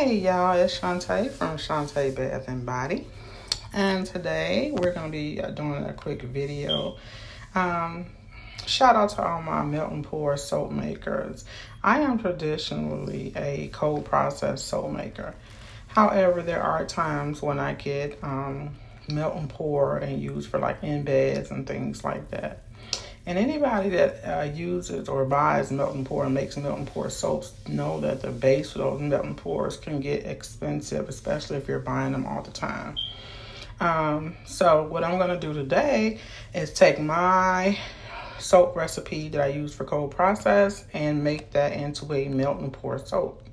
Hey y'all, it's Shantae from Shantae Bath and Body, and today we're going to be doing a quick video. Shout out to all my melt and pour soap makers. I am traditionally a cold process soap maker. However, there are times when I get melt and pour and use for like in beds and things like that. And anybody that uses or buys melt and pour and makes melt and pour soaps know that the base for those melt and pours can get expensive, especially if you're buying them all the time. So what I'm going to do today is take my soap recipe that I use for cold process and make that into a melt and pour soap.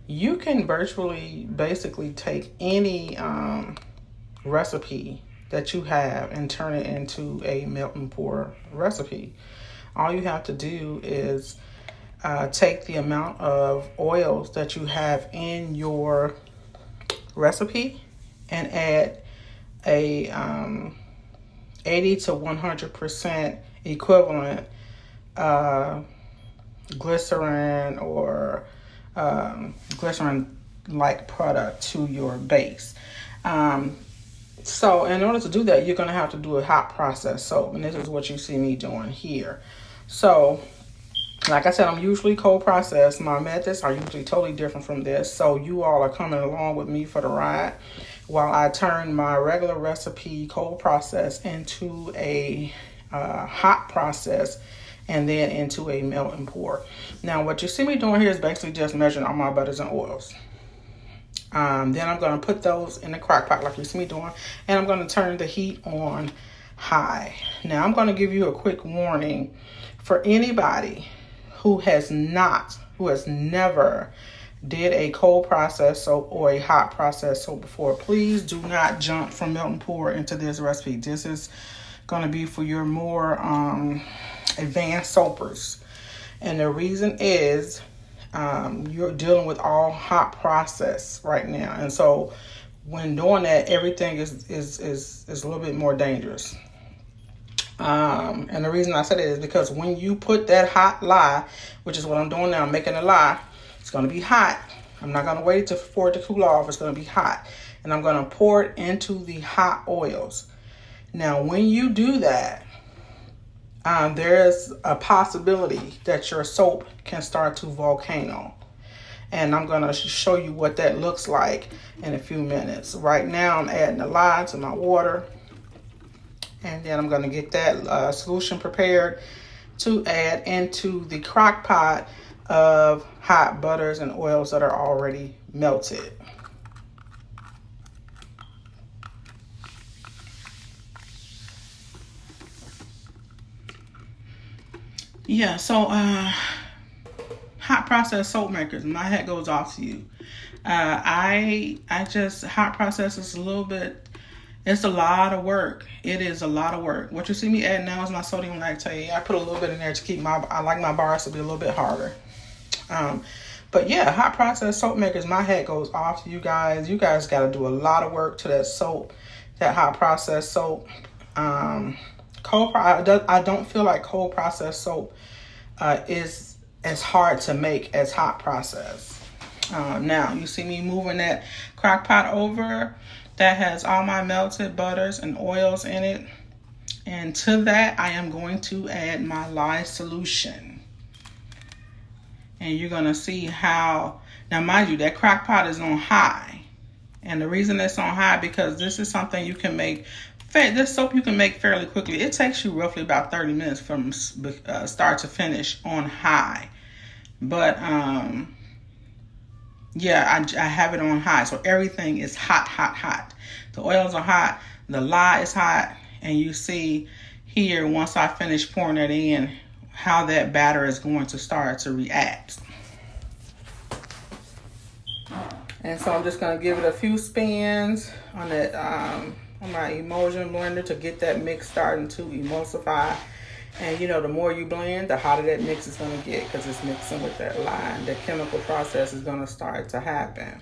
You can virtually basically take any recipe that you have and turn it into a melt and pour recipe. All you have to do is take the amount of oils that you have in your recipe and add a 80 to 100% equivalent glycerin or glycerin like product to your base. So in order to do that, you're going to have to do a hot process soap, and this is what you see me doing here. So like I said, I'm usually cold process. My methods are usually totally different from this, so you all are coming along with me for the ride while I turn my regular recipe cold process into a hot process and then into a melt and pour. Now what you see me doing here is basically just measuring all my butters and oils. Then I'm going to put those in the crock pot like you see me doing, and I'm going to turn the heat on high. Now I'm going to give you a quick warning for anybody who has never did a cold process soap or a hot process soap before. Please do not jump from melt and pour into this recipe. This is going to be for your more advanced soapers, and the reason is you're dealing with all hot process right now, and so when doing that, everything is a little bit more dangerous. And the reason I said it is because when you put that hot lye, which is what I'm doing now, I'm making a lye, it's going to be hot. I'm not going to wait for it to cool off. It's going to be hot, and I'm going to pour it into the hot oils. Now, when you do that, there's a possibility that your soap can start to volcano. And I'm going to show you what that looks like in a few minutes. Right now, I'm adding the lye to my water. And then I'm going to get that solution prepared to add into the crock pot of hot butters and oils that are already melted. Yeah, so hot process soap makers, my hat goes off to you. I just, hot process is a little bit, it's a lot of work. It is a lot of work. What you see me adding now is my sodium lactate. I put a little bit in there to keep I like my bars to be a little bit harder. But yeah, hot process soap makers, my hat goes off to you guys. You guys got to do a lot of work to that soap, that hot process soap. I don't feel like cold process soap is as hard to make as hot process. Now you see me moving that crock pot over. That has all my melted butters and oils in it. And to that, I am going to add my lye solution. And you're going to see how, now mind you, that crock pot is on high. And the reason it's on high, because this is something you can make, this soap you can make fairly quickly. It takes you roughly about 30 minutes from start to finish on high. But yeah, I have it on high. So everything is hot, hot, hot. The oils are hot. The lye is hot. And you see here, once I finish pouring it in, how that batter is going to start to react. And so I'm just going to give it a few spins on that on my emulsion blender to get that mix starting to emulsify. And you know, the more you blend, the hotter that mix is going to get, because it's mixing with that lye. The chemical process is going to start to happen.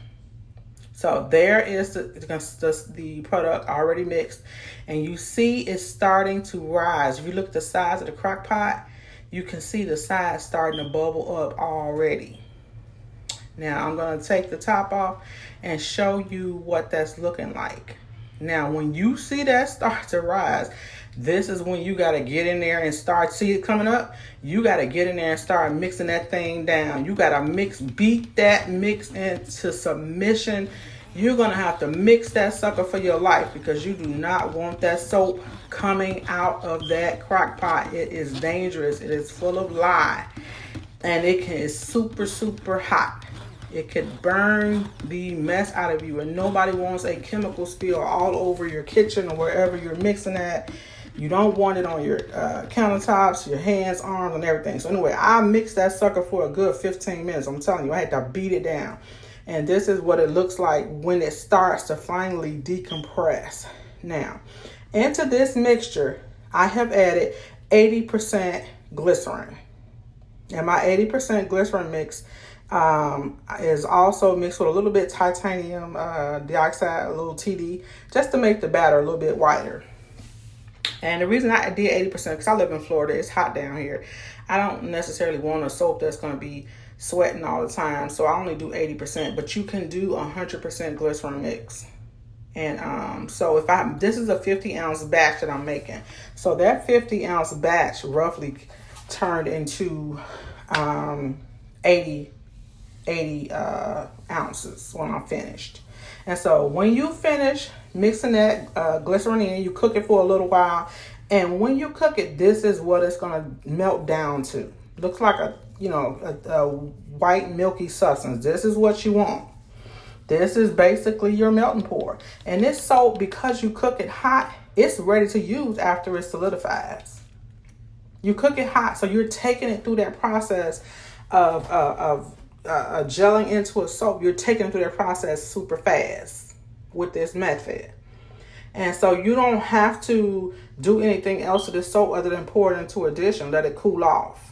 So there is the product already mixed, and you see it's starting to rise. If you look at the size of the crock pot, you can see the sides starting to bubble up already. Now I'm going to take the top off and show you what that's looking like. Now, when you see that start to rise, this is when you got to get in there and start, see it coming up? You got to get in there and start mixing that thing down. You got to beat that mix into submission. You're going to have to mix that sucker for your life, because you do not want that soap coming out of that crock pot. It is dangerous. It is full of lye, and it's super, super hot. It could burn the mess out of you, and nobody wants a chemical spill all over your kitchen or wherever you're mixing at. You don't want it on your countertops, your hands, arms, and everything. So anyway, I mixed that sucker for a good 15 minutes. I'm telling you, I had to beat it down. And this is what it looks like when it starts to finally decompress. Now, into this mixture, I have added 80% glycerin. And my 80% glycerin mix is also mixed with a little bit titanium dioxide, a little TD, just to make the batter a little bit whiter. And the reason I did 80%, because I live in Florida, it's hot down here. I don't necessarily want a soap that's going to be sweating all the time, so I only do 80%, but you can do 100% glycerin mix. And so this is a 50-ounce batch that I'm making. So that 50-ounce batch roughly turned into 80 ounces when I'm finished. And so when you finish mixing that glycerin in, you cook it for a little while. And when you cook it, this is what it's going to melt down to. Looks like a white milky substance. This is what you want. This is basically your melting pour. And this soap, because you cook it hot, it's ready to use after it solidifies. You cook it hot, so you're taking it through that process of gelling into a soap. You're taking it through that process super fast with this method. And so you don't have to do anything else to this soap other than pour it into a dish and let it cool off.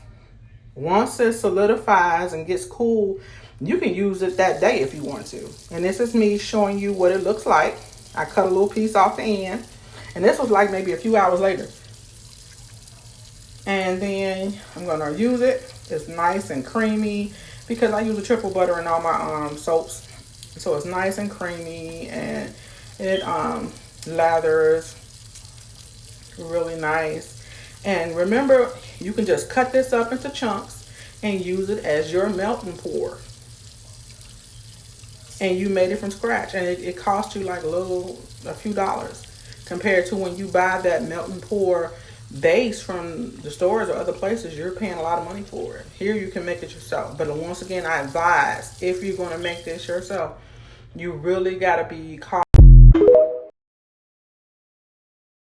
Once it solidifies and gets cool, you can use it that day if you want to. And this is me showing you what it looks like. I cut a little piece off the end. And this was like maybe a few hours later. And then I'm going to use it. It's nice and creamy because I use a triple butter in all my soaps. So it's nice and creamy, and it lathers really nice. And remember, you can just cut this up into chunks and use it as your melting pour. And you made it from scratch, and it cost you like a few dollars compared to when you buy that melting pour base from the stores or other places. You're paying a lot of money for it. Here you can make it yourself. But once again, I advise, if you're going to make this yourself, you really got to be cautious